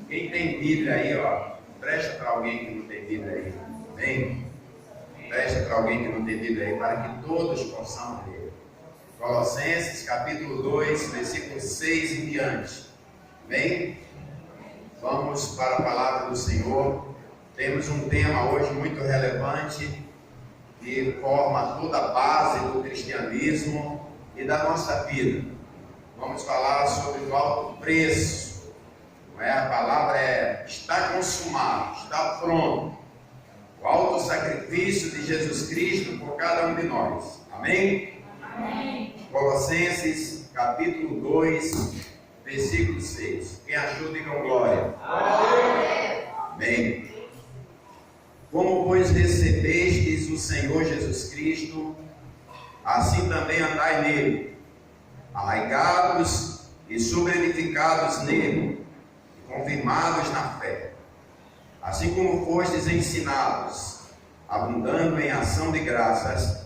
Quem tem Bíblia aí, ó, presta para alguém que não tem Bíblia aí. Amém? Presta para alguém que não tem Bíblia aí, para que todos possamos ler. Colossenses, capítulo 2, versículo 6 em diante. Amém? Vamos para a palavra do Senhor. Temos um tema hoje muito relevante, que forma toda a base do cristianismo e da nossa vida. Vamos falar sobre o alto preço. A palavra é: está consumado, está pronto. O alto sacrifício de Jesus Cristo por cada um de nós. Amém? Amém. Colossenses, capítulo 2, versículo 6. Quem achou, digam glória. Amém. Amém. Como, pois, recebestes o Senhor Jesus Cristo, assim também andai nele, arraigados e sobreedificados nele, confirmados na fé, assim como fostes ensinados, abundando em ação de graças,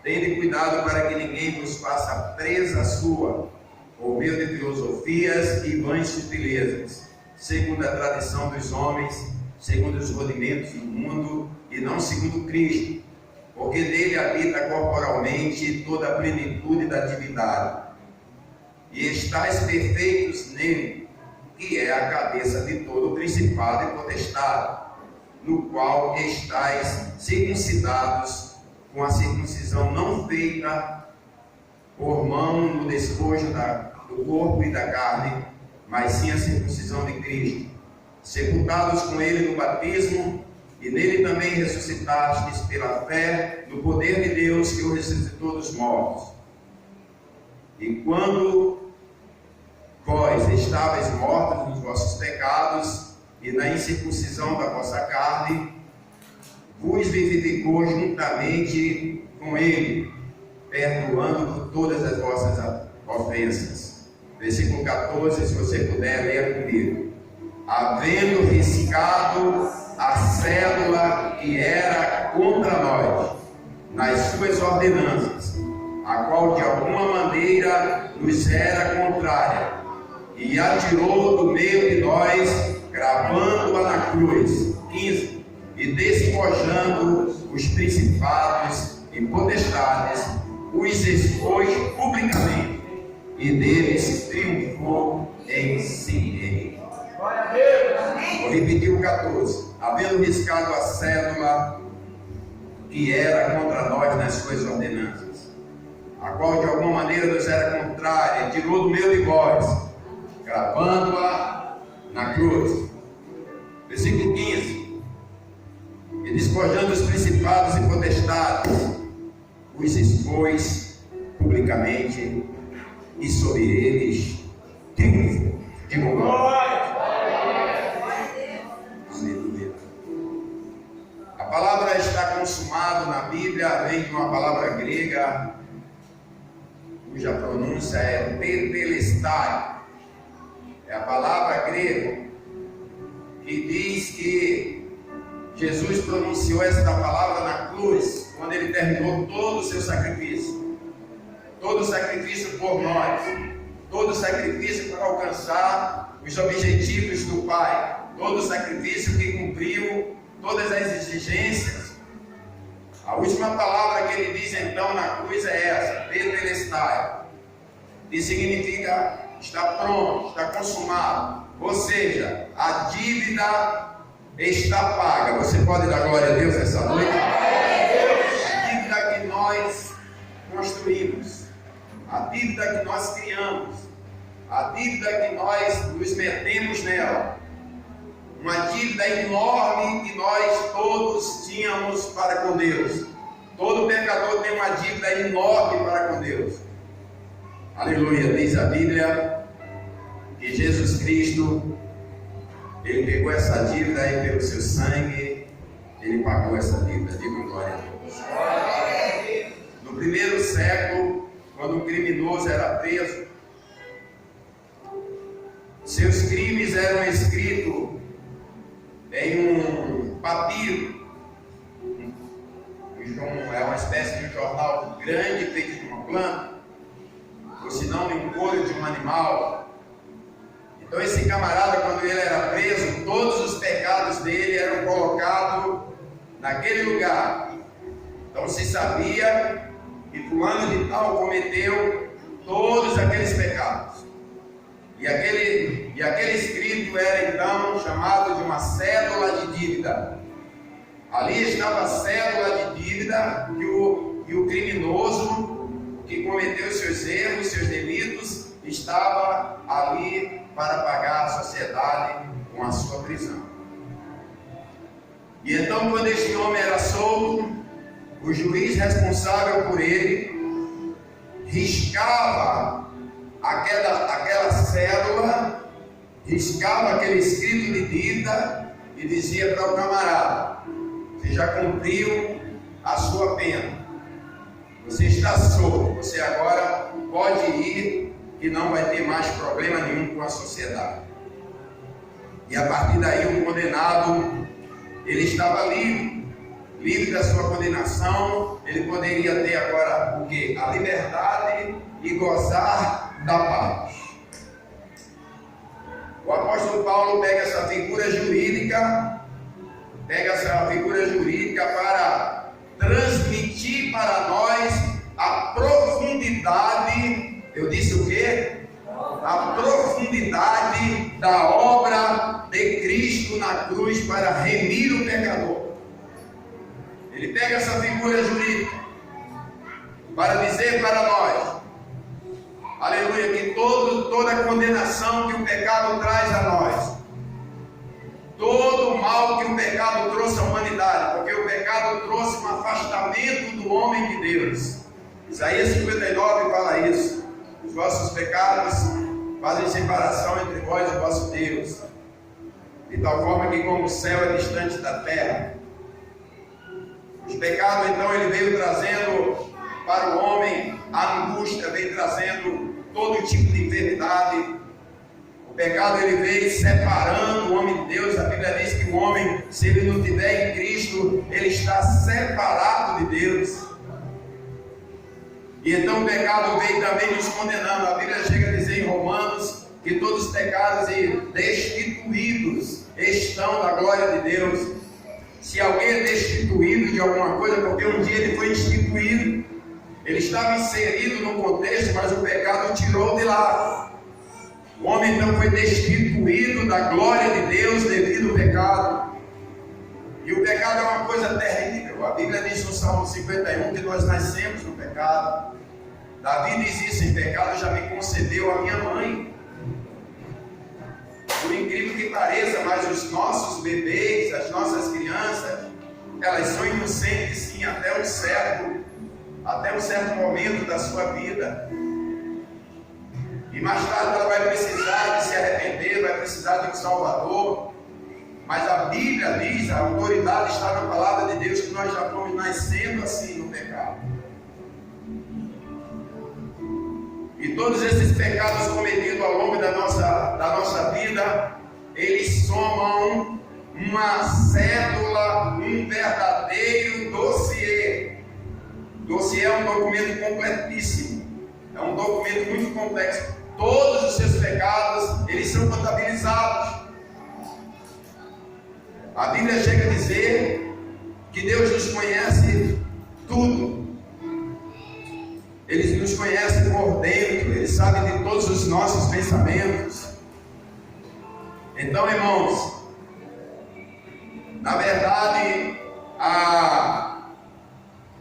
tende cuidado para que ninguém vos faça presa sua, por meio de filosofias e vãs sutilezas, segundo a tradição dos homens, segundo os rudimentos do mundo, e não segundo Cristo, porque nele habita corporalmente toda a plenitude da divindade, e estáis perfeitos nele, que é a cabeça de todo o principado e potestade, no qual estáis circuncidados com a circuncisão não feita por mão no despojo do corpo e da carne, mas sim a circuncisão de Cristo, sepultados com ele no batismo, e nele também ressuscitastes pela fé no poder de Deus que o ressuscitou dos mortos. E quando vós estáveis mortos nos vossos pecados e na incircuncisão da vossa carne, vos vivificou juntamente com ele, perdoando todas as vossas ofensas. Versículo 14, se você puder, leia comigo. Havendo riscado a cédula que era contra nós, nas suas ordenanças, a qual de alguma maneira nos era contrária, e atirou do meio de nós, gravando-a na cruz. 15. E despojando os principados e potestades, os expôs publicamente, e deles triunfou em si. Vou repetir o 14. Havendo riscado a cédula que era contra nós nas suas ordenanças, a qual de alguma maneira nos era contrária, tirou do meio de vós, gravando-a na cruz. Versículo 15. E despojando os principados e potestades, os expôs publicamente, e sobre eles triunfou. Digo glória. Aleluia. A palavra está consumado na Bíblia, vem de uma palavra grega, cuja pronúncia é tetelestai. É a palavra grega que diz que Jesus pronunciou esta palavra na cruz, quando ele terminou todo o seu sacrifício. Todo o sacrifício por nós. Todo o sacrifício para alcançar os objetivos do Pai. Todo o sacrifício que cumpriu todas as exigências. A última palavra que ele diz então na cruz é essa, tetelestai, que significa está pronto, está consumado. Ou seja, a dívida está paga. Você pode dar glória a Deus essa noite? A dívida que nós construímos, a dívida que nós criamos, a dívida que nós nos metemos nela, uma dívida enorme que nós todos tínhamos para com Deus. Todo pecador tem uma dívida enorme para com Deus. Aleluia, diz a Bíblia que Jesus Cristo, ele pegou essa dívida e pelo seu sangue, ele pagou essa dívida. Digo glória a Deus. No primeiro século, quando um criminoso era preso, seus crimes eram escritos em um papiro. É uma espécie de jornal grande feito de uma planta, ou se não, em couro de um animal. Então esse camarada, quando ele era preso, naquele lugar. Então se sabia que fulano de tal cometeu todos aqueles pecados. E aquele escrito era então chamado de uma cédula de dívida. Ali estava a cédula de dívida que o criminoso que cometeu seus erros, seus delitos, estava ali para pagar a sociedade com a sua prisão. E então, quando este homem era solto, o juiz responsável por ele riscava aquela cédula, riscava aquele escrito de dívida e dizia para o camarada: você já cumpriu a sua pena, você está solto, você agora pode ir, que não vai ter mais problema nenhum com a sociedade. E a partir daí o condenado, ele estava livre da sua condenação. Ele poderia ter agora o quê? A liberdade e gozar da paz. O apóstolo Paulo pega essa figura jurídica para transmitir para nós a profundidade, eu disse o quê? A profundidade da obra de Cristo na cruz para remir o pecador. Ele pega essa figura jurídica para dizer para nós, aleluia, que toda a condenação que o pecado traz a nós, todo o mal que o pecado trouxe à humanidade, porque o pecado trouxe um afastamento do homem de Deus. Isaías 59 fala isso: os vossos pecados fazem separação entre vós e vosso Deus, de tal forma que como o céu é distante da terra. Os pecados, então, ele veio trazendo para o homem a angústia, veio trazendo todo tipo de enfermidade. O pecado, ele veio separando o homem de Deus. A Bíblia diz que o homem, se ele não estiver em Cristo, ele está separado de Deus. E então o pecado veio também nos condenando. A Bíblia chega a dizer em Romanos que todos os pecados e destituídos estão da glória de Deus. Se alguém é destituído de alguma coisa, porque um dia ele foi instituído, ele estava inserido no contexto, mas o pecado o tirou de lá. O homem então foi destituído da glória de Deus devido ao pecado. E o pecado é uma coisa terrível. A Bíblia diz no Salmo 51 que nós nascemos no pecado. Davi diz isso: em pecado já me concebeu a minha mãe. Por incrível que pareça, mas os nossos bebês, as nossas crianças, elas são inocentes sim, até um certo momento da sua vida. E mais tarde ela vai precisar de se arrepender, vai precisar de um Salvador. Mas a Bíblia diz, a autoridade está na palavra de Deus, que nós já fomos nascendo assim no pecado. E todos esses pecados cometidos ao longo da nossa vida, eles somam uma cédula, um verdadeiro dossiê. Dossiê é um documento completíssimo, é um documento muito complexo. Todos os seus pecados, eles são contabilizados. A Bíblia chega a dizer que Deus nos conhece tudo. Ele nos conhece por dentro, Ele sabe de todos os nossos pensamentos. Então, irmãos, na verdade, a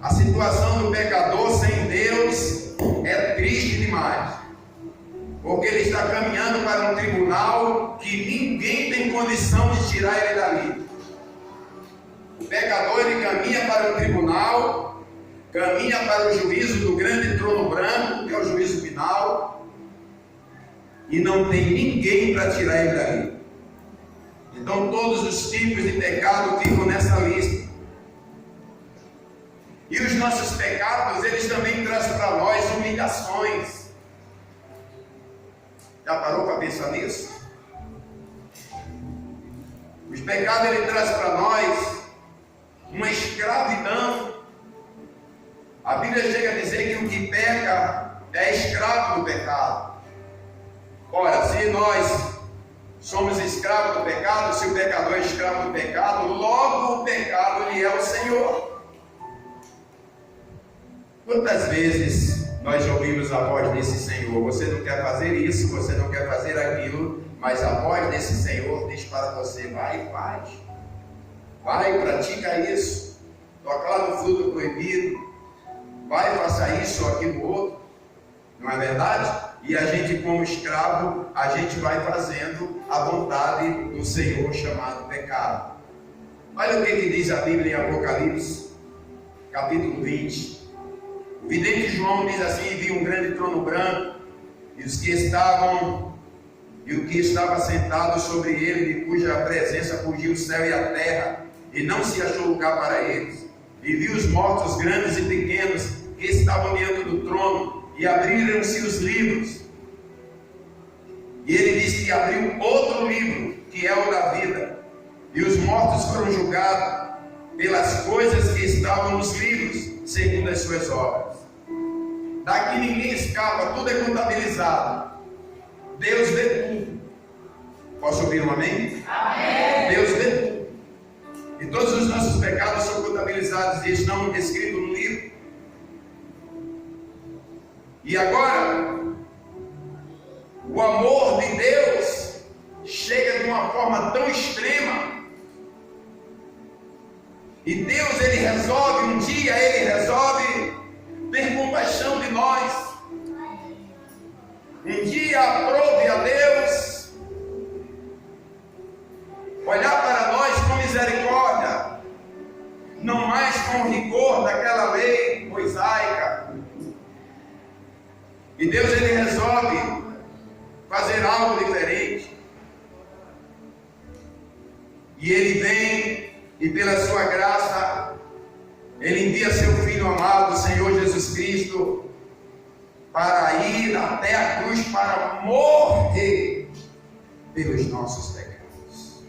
situação do pecador sem Deus é triste demais, porque ele está caminhando para um tribunal que ninguém tem condição de tirar ele dali. O pecador, ele caminha para o tribunal, caminha para o juízo do grande trono branco, que é o juízo final, e não tem ninguém para tirar ele dali. Então todos os tipos de pecado ficam nessa lista. E os nossos pecados, eles também trazem para nós humilhações. Já parou para pensar nisso? Os pecados, ele traz para nós uma escravidão. A Bíblia chega a dizer que o que peca é escravo do pecado. Ora, se nós somos escravos do pecado, se o pecador é escravo do pecado, logo o pecado lhe é o Senhor. Quantas vezes nós ouvimos a voz desse Senhor? Você não quer fazer isso, você não quer fazer aquilo, mas a voz desse Senhor diz para você: vai e faz. Vai, pratica isso. Toca lá no fruto proibido. Vai, faça isso ou aquilo outro. Não é verdade? E a gente, como escravo, a gente vai fazendo a vontade do Senhor, chamado pecado. Olha o que diz a Bíblia em Apocalipse, capítulo 20. O vidente João diz assim: e vi um grande trono branco, e os que estavam, e o que estava sentado sobre ele, de cuja presença fugiu o céu e a terra, e não se achou lugar para eles. E vi os mortos grandes e pequenos, que estavam diante do trono, e abriram-se os livros. E ele diz que abriu outro livro, que é o da vida. E os mortos foram julgados pelas coisas que estavam nos livros, segundo as suas obras. Daqui ninguém escapa, tudo é contabilizado. Deus vê tudo. Posso ouvir um amém? Amém. Deus vê tudo. E todos os nossos pecados são contabilizados e estão escritos no livro. E agora, o amor de Deus chega de uma forma tão extrema. E Deus, Ele resolve, um dia Ele resolve ter compaixão de nós. Um dia aprove a Deus olhar para nós com misericórdia, não mais com o rigor daquela lei mosaica. E Deus, Ele resolve fazer algo diferente. E Ele vem, e pela sua graça, Ele envia seu Filho amado, Senhor Jesus Cristo, para ir até a cruz, para morrer pelos nossos pecados.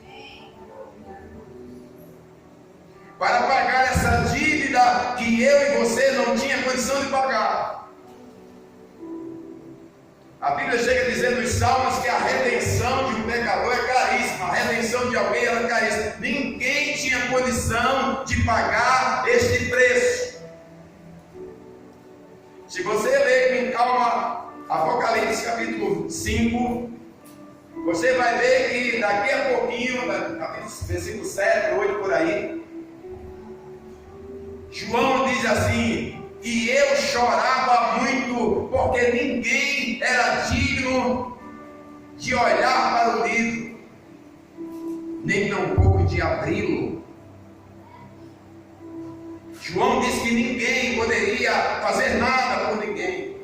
Para pagar essa dívida que eu e você não tinha condição de pagar. A Bíblia chega dizendo nos Salmos que a redenção de um pecador é caríssima. A redenção de alguém era caríssima. Ninguém tinha condição de pagar este preço. Se você ler com calma Apocalipse capítulo 5, você vai ver que daqui a pouquinho, versículo 7, 8 por aí, João diz assim: e eu chorava muito, porque ninguém era digno de olhar para o livro, nem tampouco de abri-lo. João diz que ninguém poderia fazer nada por ninguém.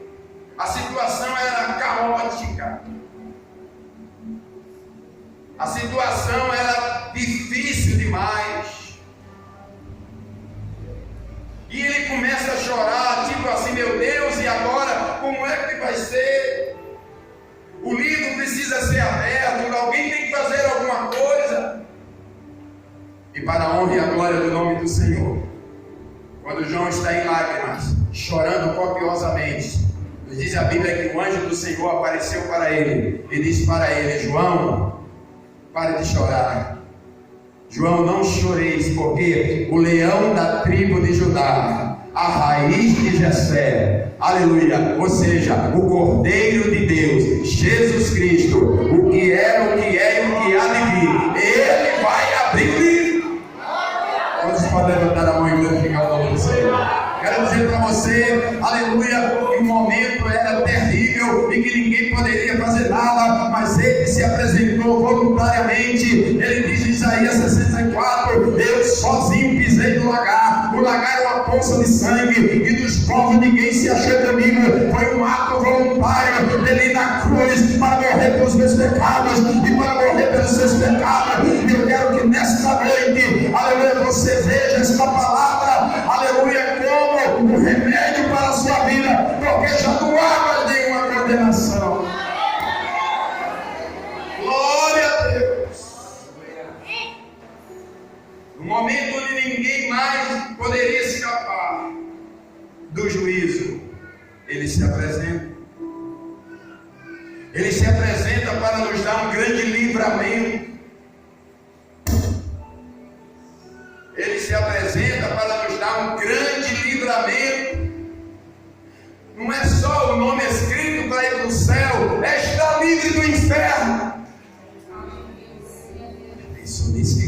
A situação era caótica. A situação era difícil demais. E ele começa a chorar, tipo assim: meu Deus, e agora? Como é que vai ser? O livro precisa ser aberto, alguém tem que fazer alguma coisa. E para a honra e a glória do nome do Senhor, quando João está em lágrimas, chorando copiosamente, diz a Bíblia que o anjo do Senhor apareceu para ele e disse para ele: João, pare de chorar. João, não choreis, porque o leão da tribo de Judá, a raiz de Jessé, aleluia, ou seja, o Cordeiro de Deus, Jesus Cristo, o que era, o que é e o que há de vir, Ele vai abrir o livro. Quantos podem levantar a mão e glorificar o nome do Senhor? Quero dizer para você, aleluia, que o momento era terrível e que ninguém poderia fazer nada, mas Ele se apresentou voluntariamente. Ele diz em Isaías 64: eu sozinho pisei no lagar. O lagar é uma poça de sangue, e dos povos ninguém se achou comigo. Foi um ato voluntário dele ir na cruz para morrer pelos meus pecados e para morrer pelos seus pecados. E eu quero que nesta noite, aleluia, você veja esta palavra, aleluia, como um remédio para a sua vida, porque já não há mais nenhuma condenação. Glória a Deus. No momento onde ninguém mais poderia escapar do juízo, Ele se apresenta. Ele se apresenta para nos dar um grande livramento. Ele se apresenta para nos dar um grande livramento. outro nome escrito para ir para o céu, está livre do inferno. Pensou nisso, que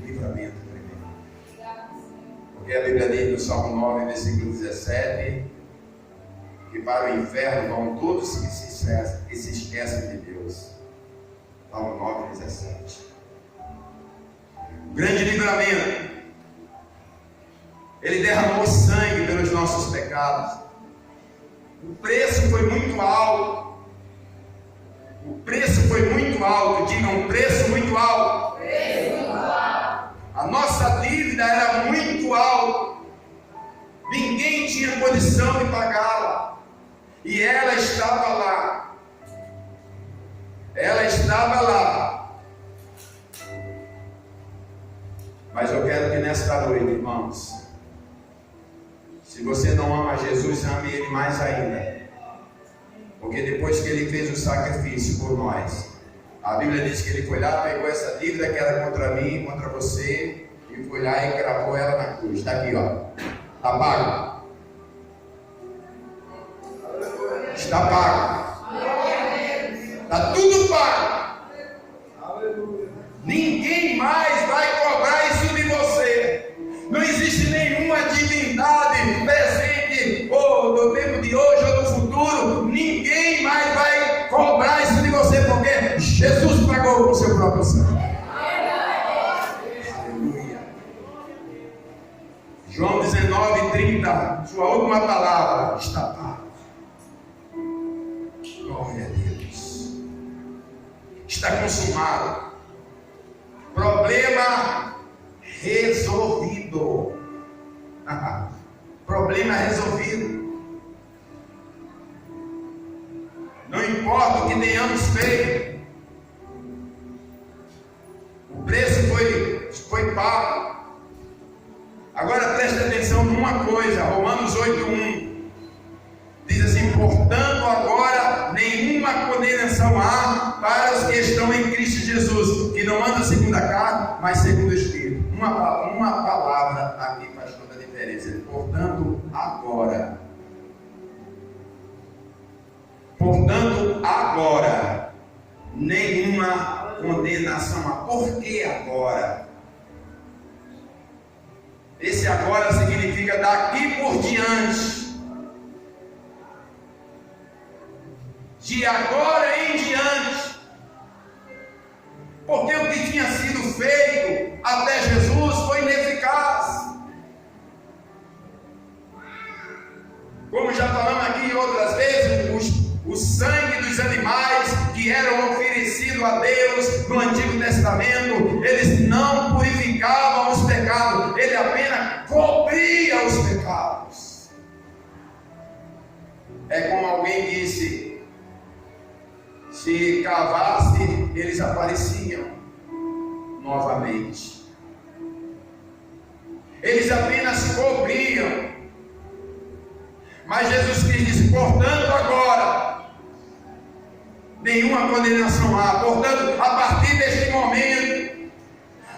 livramento primeiro. Porque a Bíblia diz no Salmo 9, versículo 17, que para o inferno vão todos que se esquecem de Deus. Salmo 9, 17. O grande livramento. Ele derramou sangue pelos nossos pecados. O preço foi muito alto. O preço foi muito alto. Digam, um preço muito alto. A nossa dívida era muito alta. Ninguém tinha condição de pagá-la. E ela estava lá. Ela estava lá. Mas eu quero que nesta noite, irmãos, se você não ama Jesus, ame Ele mais ainda. Porque depois que Ele fez o sacrifício por nós, a Bíblia diz que Ele foi lá, pegou essa dívida que era contra mim, contra você, e foi lá e cravou ela na cruz. Está aqui, ó. Está pago. Está pago. Está tudo pago. Ninguém mais vai cobrar isso de você. Não existe nenhuma divindade presente, ou no tempo de hoje, ou no futuro. Ninguém mais vai cobrar isso de você, porque Jesus pagou com seu próprio sangue. Aleluia. João 19:30, sua última palavra, está pago. Glória a Deus. Está consumado. Problema resolvido. Problema resolvido. Não importa o que tenhamos feito, o preço foi pago. Agora preste atenção numa coisa. Romanos 8:1 diz assim: portanto agora nenhuma condenação há para os que estão em Cristo Jesus, que não andam segundo a carne, mas segundo o Espírito. Uma palavra aqui faz toda a diferença. Portanto agora nenhuma condenação há. Por que agora? Esse agora significa daqui por diante. De agora em diante. Porque o que tinha sido feito até Jesus foi ineficaz. Como já falamos aqui outras vezes, o sangue dos animais que eram oferecidos a Deus no Antigo Testamento, eles não purificavam os pecados, ele apenas cobria os pecados. É como alguém disse: se cavasse, eles apareciam novamente. Eles apenas cobriam. Mas Jesus Cristo disse: portanto agora nenhuma condenação há. Portanto, a partir deste momento,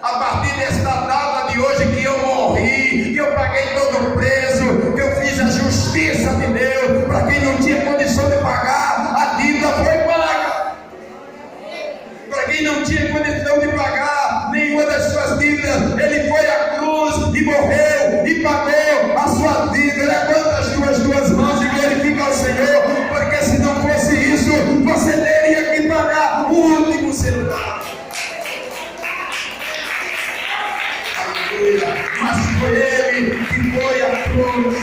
a partir desta data de hoje, que eu morri, que eu paguei todo o preço, que eu fiz a justiça de Deus, para quem não tinha condição de pagar, a dívida foi paga. Para quem não tinha condição de pagar nenhuma das suas dívidas, ele foi à cruz e morreu e pagou a sua dívida. Levanta as duas mãos e glorifica ao Senhor, porque se não fosse isso, você teria que pagar o último centavo. Aleluia. Mas foi ele que foi à cruz.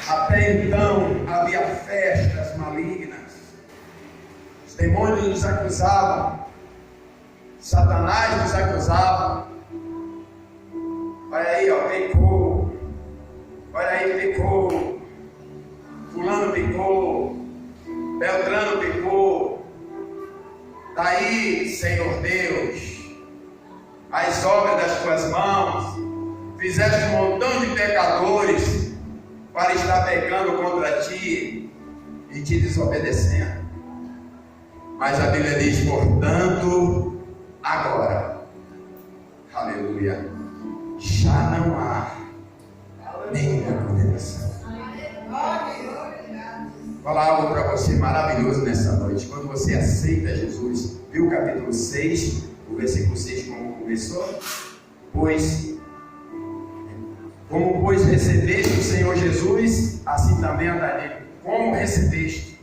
Até então havia festas malignas. Os demônios nos acusavam. Satanás nos acusava. Olha aí, ó, pecou. Olha aí, pecou. Fulano pecou. Beltrano pecou. Daí, Senhor Deus, as obras das tuas mãos, fizeste um montão de pecadores para estar pecando contra ti e te desobedecendo. Mas a Bíblia diz: portanto, agora, aleluia, já não há nenhuma condenação. falar algo para você maravilhoso nessa noite. Quando você aceita Jesus, viu o capítulo 6, o versículo 6 como começou? Como pois recebeste o Senhor Jesus, assim também andarei. Como recebeste?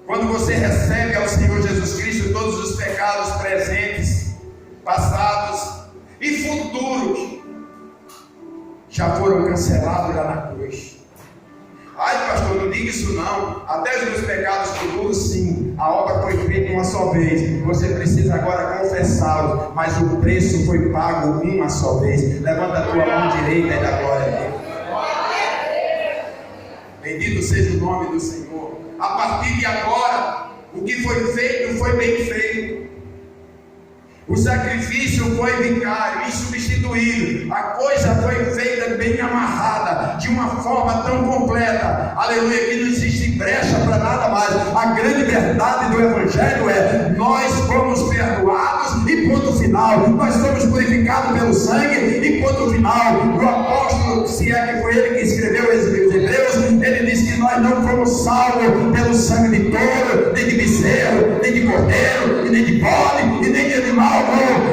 Quando você recebe ao Senhor Jesus Cristo, todos os pecados presentes, passados e futuros já foram cancelados lá na cruz. Ai, pastor, não diga isso não. Até os meus pecados futuros, sim. A obra foi feita uma só vez. Você precisa agora confessá-los. Mas o preço foi pago uma só vez. Levanta a tua mão direita e dá glória a Deus. Bendito seja o nome do Senhor. A partir de agora, o que foi feito foi bem feito. O sacrifício foi vicário, insubstituído. A coisa foi feita bem amarrada, de uma forma tão completa. Aleluia, que não existe brecha para nada mais. A grande verdade do Evangelho é: nós fomos perdoados e ponto final. Nós fomos purificados pelo sangue e ponto final. O apóstolo, se é que foi ele que escreveu os Hebreus, ele disse que nós não fomos salvos pelo sangue de touro, nem de bezerro, nem de cordeiro, e nem de bode, e nem de animal.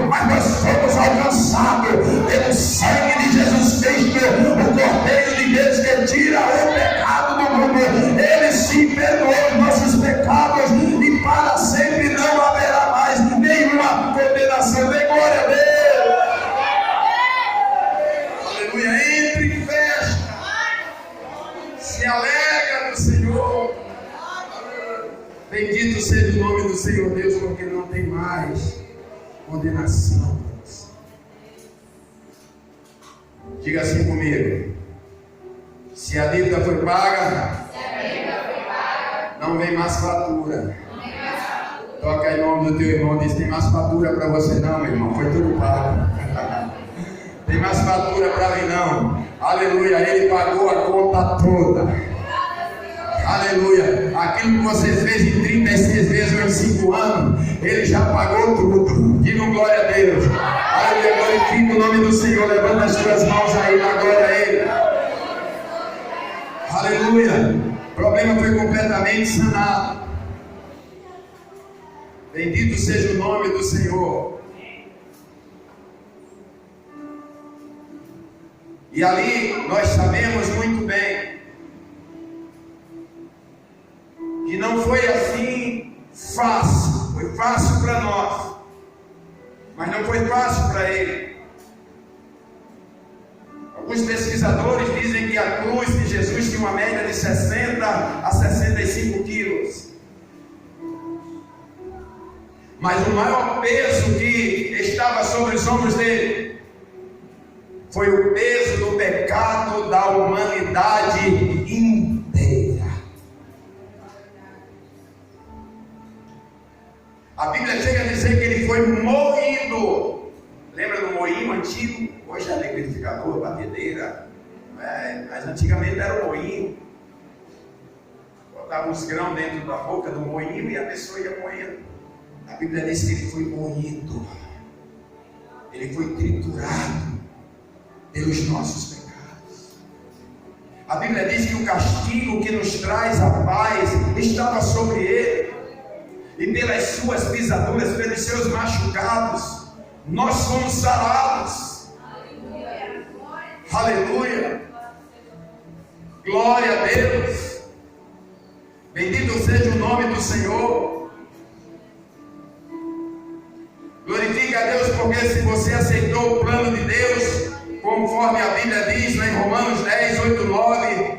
Mas nós fomos alcançados pelo sangue de Jesus Cristo, o Cordeiro de Deus que tira o pecado do mundo. Ele sim perdoou os nossos pecados e para sempre não haverá mais nenhuma condenação. Dê glória a Deus. Aleluia. Entre em festa, se alegra no Senhor. Bendito seja o nome do Senhor Deus, porque não tem mais condenação. Diga assim comigo: se a dívida foi paga, não vem mais fatura. Toca em nome do teu irmão, diz: tem mais fatura para você não, meu irmão, foi tudo pago. Tem mais fatura para mim não. Aleluia, ele pagou a conta toda. Aleluia, aquilo que você fez em 36 vezes ou em 5 anos, ele já pagou tudo. Diga glória a Deus. Aleluia, glorifica o nome do Senhor. Levanta as tuas mãos aí, na glória a Ele. Aleluia, o problema foi completamente sanado. Bendito seja o nome do Senhor. E ali nós sabemos muito bem que não foi assim fácil. Foi fácil para nós, mas não foi fácil para ele. Alguns pesquisadores dizem que a cruz de Jesus tinha uma média de 60 a 65 quilos. Mas o maior peso que estava sobre os ombros dele foi o peso do pecado da humanidade inteira. A Bíblia chega a dizer que ele foi moído. Lembra do moinho antigo? Hoje é liquidificador, batedeira. Mas antigamente era o moinho. Botava uns grãos dentro da boca do moinho e a pessoa ia moendo. A Bíblia diz que ele foi moído. Ele foi triturado pelos nossos pecados. A Bíblia diz que o castigo que nos traz a paz estava sobre ele. E pelas suas pisaduras, pelos seus machucados, nós fomos sarados. Aleluia. Glória a Deus. Bendito seja o nome do Senhor. Glorifica a Deus, porque se você aceitou o plano de Deus, conforme a Bíblia diz em Romanos 10, 8, 9,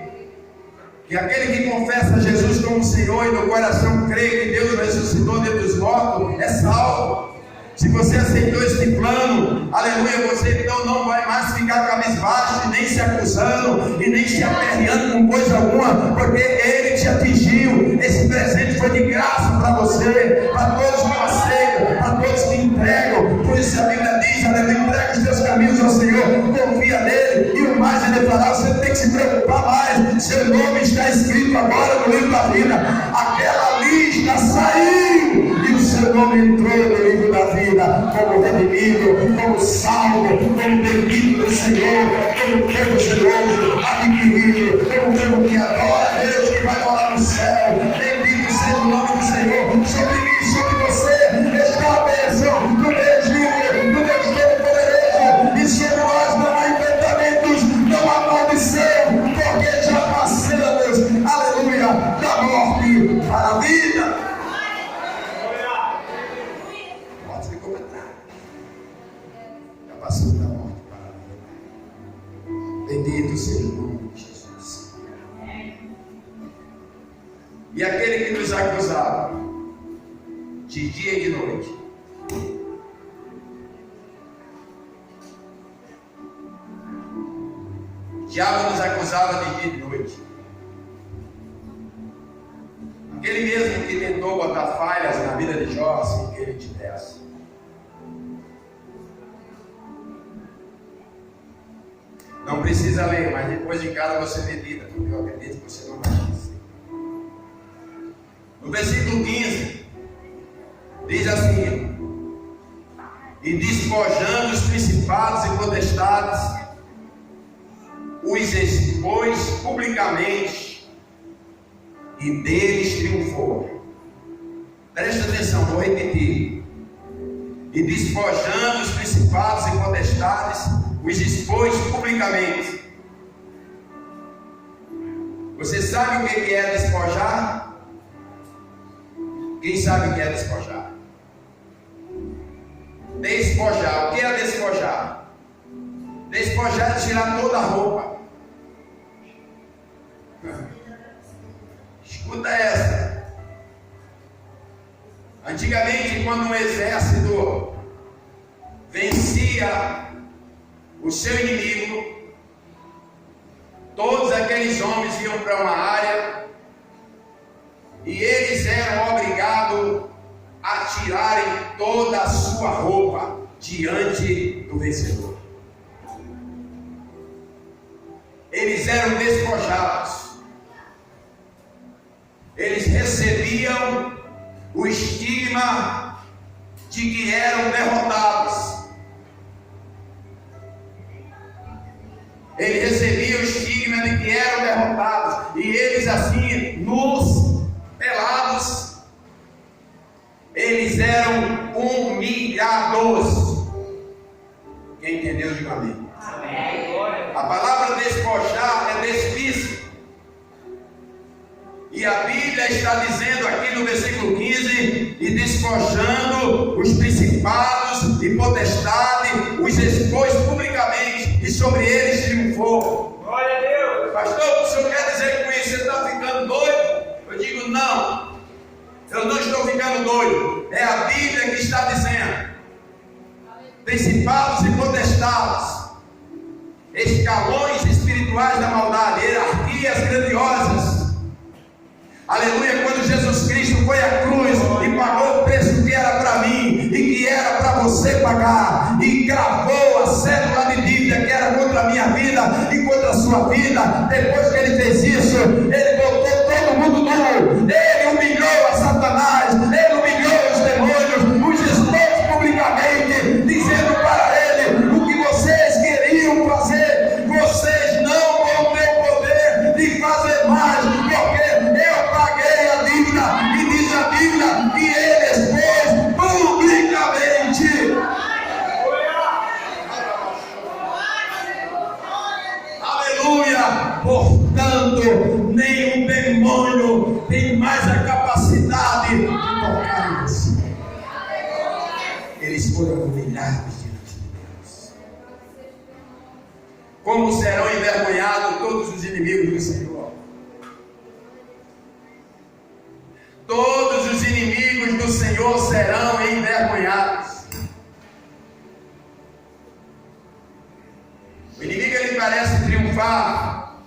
que aquele que confessa Jesus como Senhor e no coração crê que Deus ressuscitou dentre os mortos é salvo. Se você aceitou este plano, aleluia, você então não vai mais ficar cabisbaixo, nem se acusando e nem se aperreando com coisa alguma, porque Ele te atingiu. Esse presente foi de graça para você, para todos que aceitam, para todos que entregam. Por isso a Bíblia diz, aleluia, entrega os teus caminhos ao Senhor, confia nele, e o mais Ele fará. Você não tem que se preocupar mais, seu nome está escrito agora no livro da vida. Aquela lista saiu e o seu nome entrou no livro da vida, como redimido, como salvo, como bendito do Senhor, como povo zeloso, adquirido, como povo que adora a Deus, que vai morar no Bendito seja o nome de Jesus. E aquele que nos acusava de dia e de noite, o diabo nos acusava de dia e de noite. Aquele mesmo que tentou botar falhas na vida de Jó, assim que ele tivesse. Não precisa ler, mas depois de casa você medita, porque eu acredito que você não vai esquecer. No versículo 15, diz assim: e despojando os principados e potestades, os expôs publicamente, e deles triunfou. Presta atenção, vou repetir. E despojando os principados e potestades, os expôs publicamente. Você sabe o que é despojar? Quem sabe o que é despojar? Despojar, o que é despojar? Despojar é tirar toda a roupa. Escuta essa. Antigamente, quando um exército vencia o seu inimigo, todos aqueles homens iam para uma área e eles eram obrigados a tirarem toda a sua roupa diante do vencedor. Eles eram despojados. Eles recebiam o estigma de que eram derrotados. Ele recebia o estigma de que eram derrotados. E eles assim, nus, pelados, eles eram humilhados. Quem entendeu, diga amém. A palavra despojar é despir-se. E a Bíblia está dizendo aqui no versículo 15: e despojando os principados e potestades, os expôs publicamente, e sobre eles triunfou. Glória a Deus. Pastor, o senhor quer dizer com isso, você está ficando doido? Eu digo, não, eu não estou ficando doido. É a Bíblia que está dizendo. Principados e potestades, escalões espirituais da maldade, hierarquias grandiosas. Aleluia, quando Jesus Cristo foi à cruz e pagou o preço que era para mim e que era para você pagar, e gravou a cédula de dívida que era contra a minha vida e contra a sua vida. Depois que ele fez isso, ele botou todo mundo nu. Ele humilhou a Satanás, ele humilhou os demônios, os expôs publicamente, dizendo para ele: o que vocês queriam fazer, vocês não vão ter poder de fazer mais, porque eu paguei a dívida. E diz a Bíblia que ele expôs publicamente. Aleluia. Portanto, nenhum demônio tem mais a capacidade de tocar em você. Eles foram humilhados diante de Deus. Como serão envergonhados todos os inimigos do Senhor? Todos os inimigos do Senhor serão envergonhados. O inimigo, ele parece triunfar,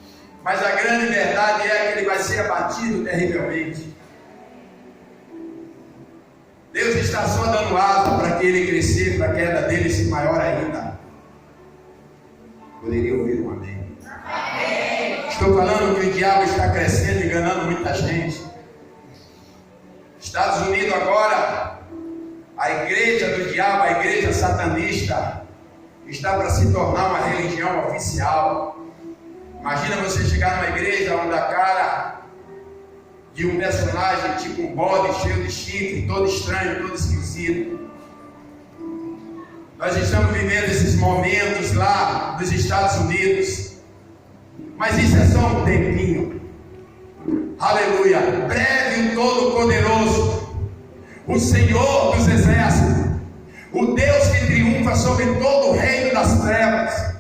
mas a grande verdade é que ele vai ser abatido terrivelmente. Deus está só dando asa para que ele crescer, para a queda dele ser maior ainda. Poderia ouvir um amém? Amém. Estou falando que o diabo está crescendo, enganando muita gente. Estados Unidos agora, a igreja do diabo, a igreja satanista, está para se tornar uma religião oficial. Imagina você chegar numa igreja onde a cara de um personagem tipo um bode cheio de chifre, todo estranho, todo esquisito. Nós estamos vivendo esses momentos lá nos Estados Unidos, mas isso é só um tempinho. Aleluia. Breve o Todo-Poderoso, o Senhor dos Exércitos, o Deus que triunfa sobre todo o reino das trevas,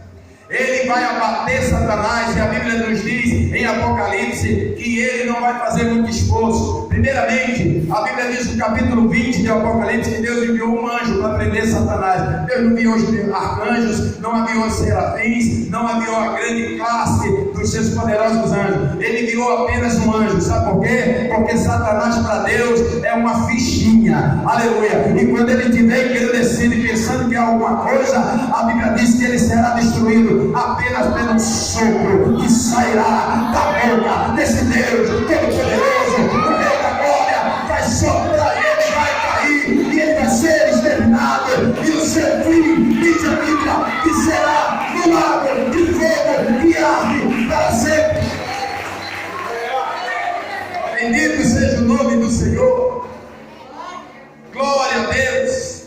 Ele vai abater Satanás, e a Bíblia nos diz em Apocalipse que ele não vai fazer muito esforço. Primeiramente, a Bíblia diz no capítulo 20 de Apocalipse que Deus enviou um anjo para prender Satanás. Deus não enviou os arcanjos, não enviou os serafins, não enviou a grande classe dos seus poderosos anjos. Ele enviou apenas um anjo. Sabe por quê? Porque Satanás para Deus é uma fichinha. Aleluia. E quando ele estiver engrandecido e pensando que é alguma coisa, a Bíblia diz que ele será destruído apenas pelo sopro que sairá da boca desse Deus Todo-Poderoso. O Deus da glória vai soprar e ele vai cair e ele vai ser exterminado. E o seu fim, diz a Bíblia, que será no lago de fogo que arde para sempre. Bendito seja o nome do Senhor. Glória a Deus.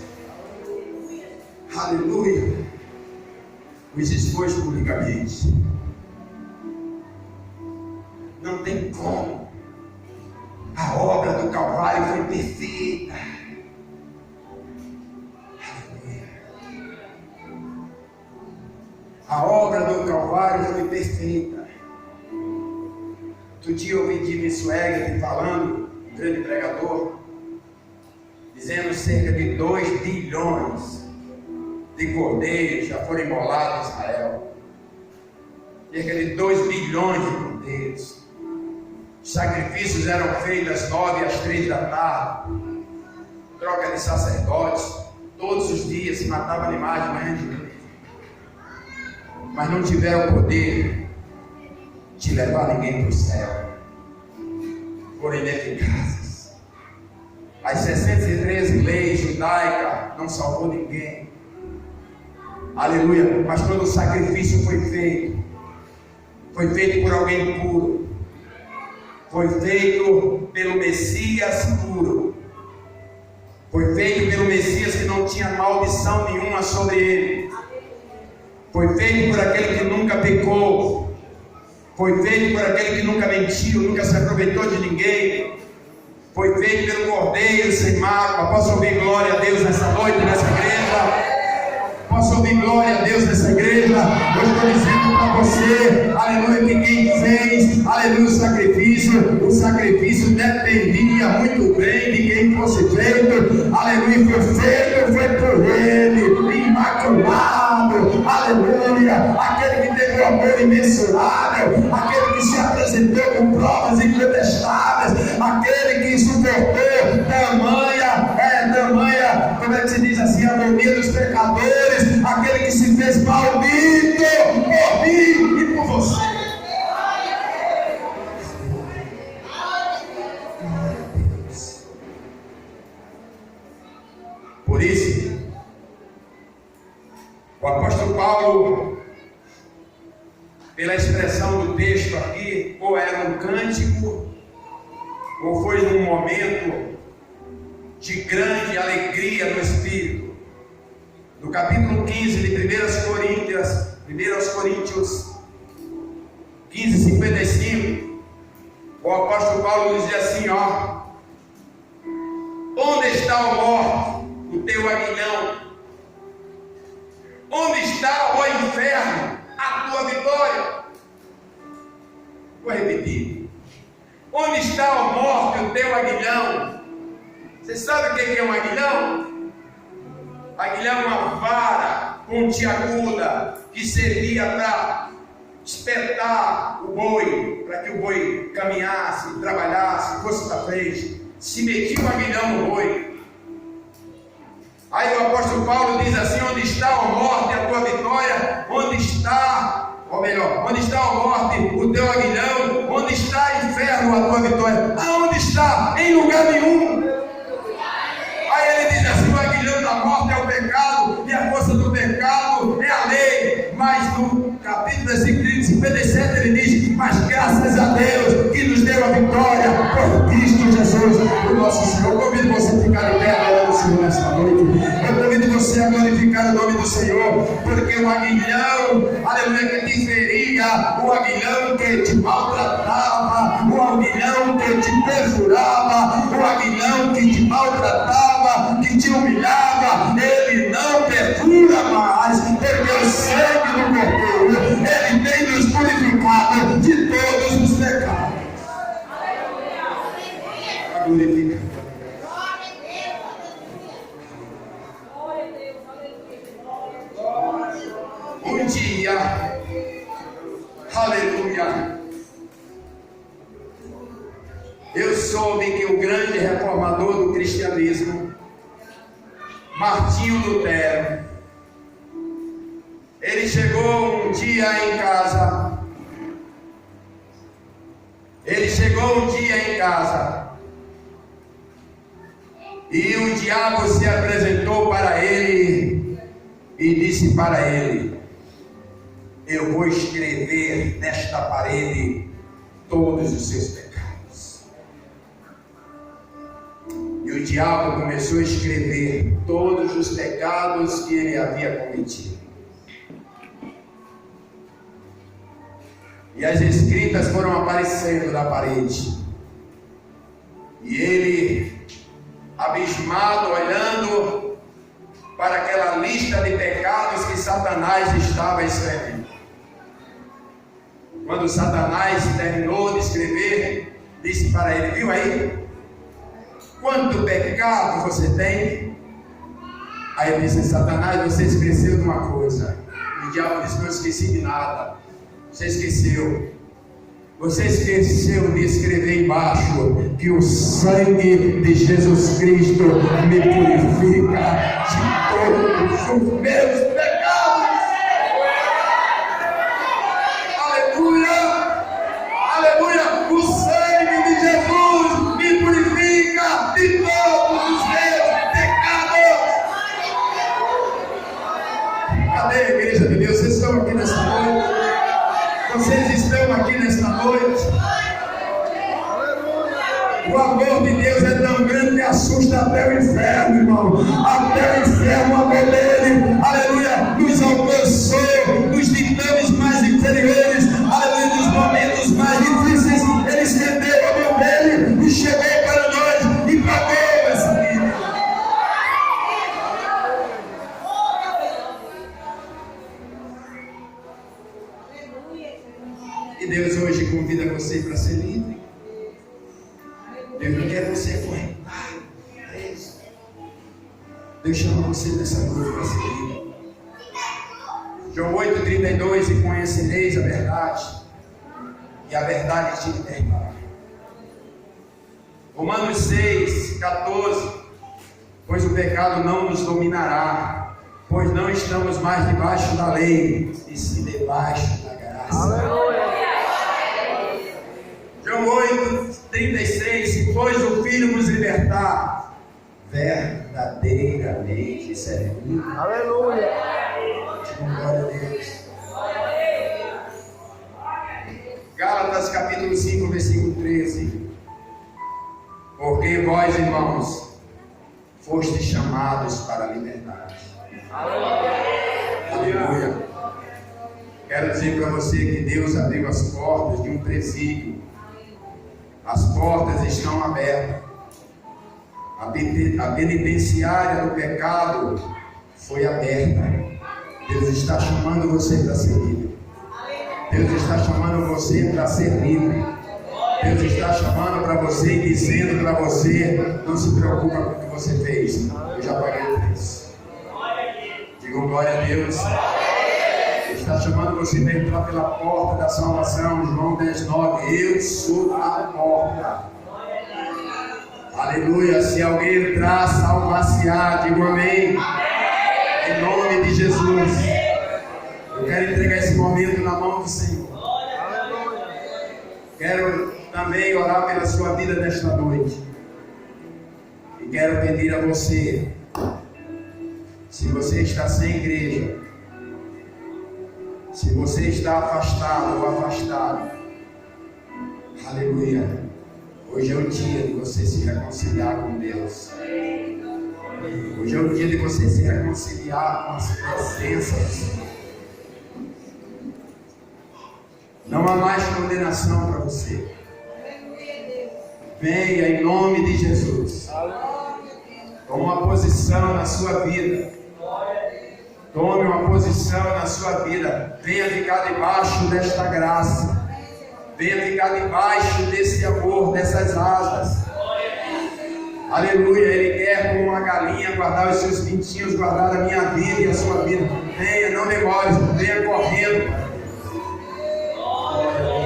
Aleluia. Os expôs publicamente. Não tem como. A obra do Calvário foi perfeita. Aleluia. A obra do Calvário foi perfeita. Outro dia eu ouvi Jimmy Swaggart falando, um grande pregador, dizendo cerca de 2 bilhões de cordeiros já foram imolados em Israel. Cerca de 2 bilhões de cordeiros. Os sacrifícios eram feitos às 9 às 3 da tarde. Troca de sacerdotes. Todos os dias se matava animais de manhã de noite. Mas não tiveram poder de levar ninguém para o céu. Foram ineficazes. As 613 leis judaicas não salvou ninguém. Aleluia. Mas quando o sacrifício foi feito por alguém puro, foi feito pelo Messias puro, foi feito pelo Messias que não tinha maldição nenhuma sobre ele, foi feito por aquele que nunca pecou, foi feito por aquele que nunca mentiu, nunca se aproveitou de ninguém, foi feito pelo Cordeiro sem mácula. Posso ouvir glória a Deus nessa noite, nessa igreja? Posso ouvir glória a Deus nessa igreja? Eu estou dizendo para você, aleluia, que quem fez, aleluia, o sacrifício dependia muito bem de quem fosse feito, aleluia, foi por ele, imaculado, aleluia, aquele que teve o amor imensurável, aquele que se apresentou com provas incontestáveis, aquele que suportou tamanha, como é que se diz assim, a agonia dos pecadores, aquele que se fez maldito por mim e por você. Por isso, o apóstolo Paulo, pela expressão do texto aqui, ou era um cântico, ou foi num momento de grande alegria no Espírito. No capítulo 15 de 1 Coríntios 15, 55, o apóstolo Paulo diz assim, onde está, ó morte, o teu aguilhão? Onde está, ó inferno, a tua vitória? Vou repetir. Onde está, ó morte, o teu aguilhão? Você sabe o que é um aguilhão? Aguilhão é uma vara pontiaguda que servia para espetar o boi, para que o boi caminhasse, trabalhasse, fosse para frente. Se metia o aguilhão no boi. Aí o apóstolo Paulo diz assim: onde está, ó morte, a tua vitória? Onde está, ou melhor, onde está, ó morte, o teu aguilhão? Onde está, inferno, a tua vitória? Aonde está? Em lugar nenhum. Aí ele diz assim: o aguilhão da morte é o pecado, e a força do pecado é a lei. Mas no capítulo 57 ele diz: mas graças a Deus que nos deu a vitória por Cristo Jesus, o nosso Senhor. Eu convido você a ficar em pé adorando o Senhor nesta noite. Eu convido você a glorificar o nome do Senhor, porque o aguilhão, aleluia, que te feria, o aguilhão que te maltratava, o aguilhão que te perfurava, o aguilhão que te maltratava, que te humilhava, ele não perfura mais, porque o sangue do Cordeiro dia, aleluia, eu soube que o grande reformador do cristianismo, Martinho Lutero, ele chegou um dia em casa. E o diabo se apresentou para ele e disse para ele: eu vou escrever nesta parede todos os seus pecados. E o diabo começou a escrever todos os pecados que ele havia cometido. E as escritas foram aparecendo na parede. E ele, abismado, olhando para aquela lista de pecados que Satanás estava escrevendo. Quando Satanás terminou de escrever, disse para ele: viu aí? Quanto pecado você tem? Aí ele disse: Satanás, você esqueceu de uma coisa. E o diabo disse: não esqueci de nada. Você esqueceu de escrever embaixo que o sangue de Jesus Cristo me purifica de todos os meus pecados. Aleluia, aleluia, o sangue de Jesus me purifica de todos os meus pecados. Cadê a igreja de Deus? Vocês estão aqui nessa noite? Vocês estão aqui nesta noite? O amor de Deus é tão grande que assusta até o inferno, irmão. Até o inferno, o amor dele, aleluia, nos alcançou nos ditames mais inferiores, aleluia, nos momentos mais difíceis. Ele estendeu a mão dele e chegou para nós e pagou essa vida. E Deus hoje convida você para ser livre. Deus não quer você acorrentado, preso. Deus chama você nessa noite para ser livre. João 8,32: e conhecereis a verdade, e a verdade te libertará. Romanos 6,14: pois o pecado não nos dominará, pois não estamos mais debaixo da lei, e sim debaixo da graça. Aleluia. João 8,36: se pois o Filho nos libertar, verdadeiramente seremos livres. Aleluia. Glória a Deus. Gálatas capítulo 5, versículo 13: porque vós, irmãos, fostes chamados para a liberdade. Aleluia. Quero dizer para você que Deus abriu as portas de um presídio. As portas estão abertas. A penitenciária do pecado foi aberta. Deus está chamando você para ser livre. Deus está chamando você para ser livre. Deus está chamando para você e dizendo para você: não se preocupa com o que você fez, eu já paguei o preço. Digam glória a Deus. Está chamando você para entrar pela porta da salvação. João 10,9: eu sou a porta. Aleluia. Se alguém entrar, salvar-se-á. Digo amém. Em nome de Jesus. Eu quero entregar esse momento na mão do Senhor. Quero também orar pela sua vida nesta noite. E quero pedir a você, se você está sem igreja, se você está afastado ou afastado, aleluia, hoje é o dia de você se reconciliar com Deus. Hoje é o dia de você se reconciliar com as presenças. Não há mais condenação para você. Venha em nome de Jesus. Tome uma posição na sua vida. Tome uma posição na sua vida. Venha ficar debaixo desta graça. Venha ficar debaixo desse amor, dessas asas. Aleluia, Ele quer como uma galinha guardar os seus pintinhos, guardar a minha vida e a sua vida. Venha, não demore, venha correndo.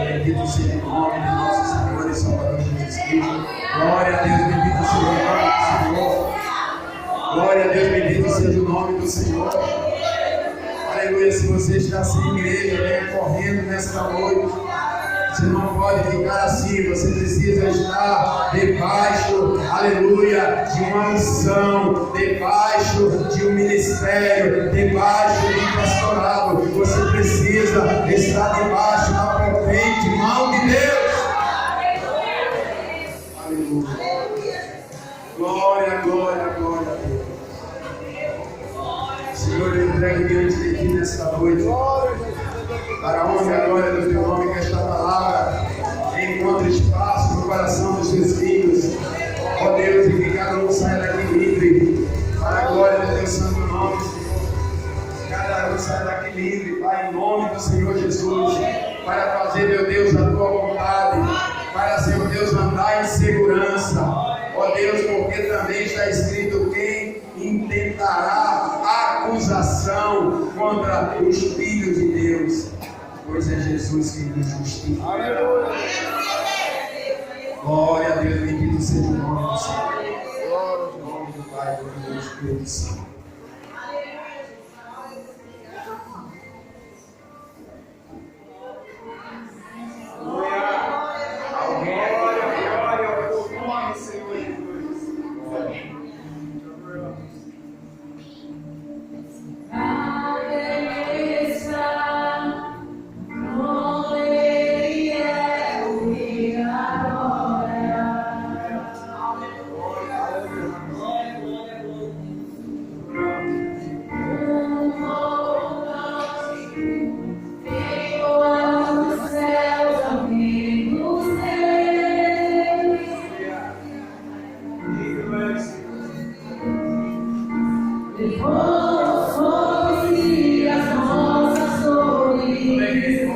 Bendito seja o nome de nosso Senhor e Salvador Jesus Cristo. Glória a Deus, bendito seja o nome do Senhor. Glória a Deus, bendito seja o nome do Senhor. Aleluia, se você está sem igreja, venha correndo nesta noite. Você não pode ficar assim, você precisa estar debaixo, aleluia, de uma missão, debaixo de um ministério, debaixo de um pastorado. Você precisa estar debaixo da potente mão de Deus. Aleluia. Glória, glória, glória a Deus. Senhor, eu entrego diante de Ti nesta noite. Para a honra e a glória do Teu nome, que esta palavra encontre espaço no coração dos Teus filhos. Ó Deus, e que cada um saia daqui livre, para a glória do Teu santo nome, Senhor. Cada um saia daqui livre, Pai, em nome do Senhor Jesus, para fazer, meu Deus, a Tua vontade, para, Senhor Deus, andar em segurança. Ó Deus, porque também está escrito: quem intentará acusação contra os filhos de Deus? Pois é Jesus quem nos justifica. Glória a Deus, bendito seja o nome do Senhor. Glória ao nome do Pai, do Filho e do Espírito Santo. Depois as nossas dores,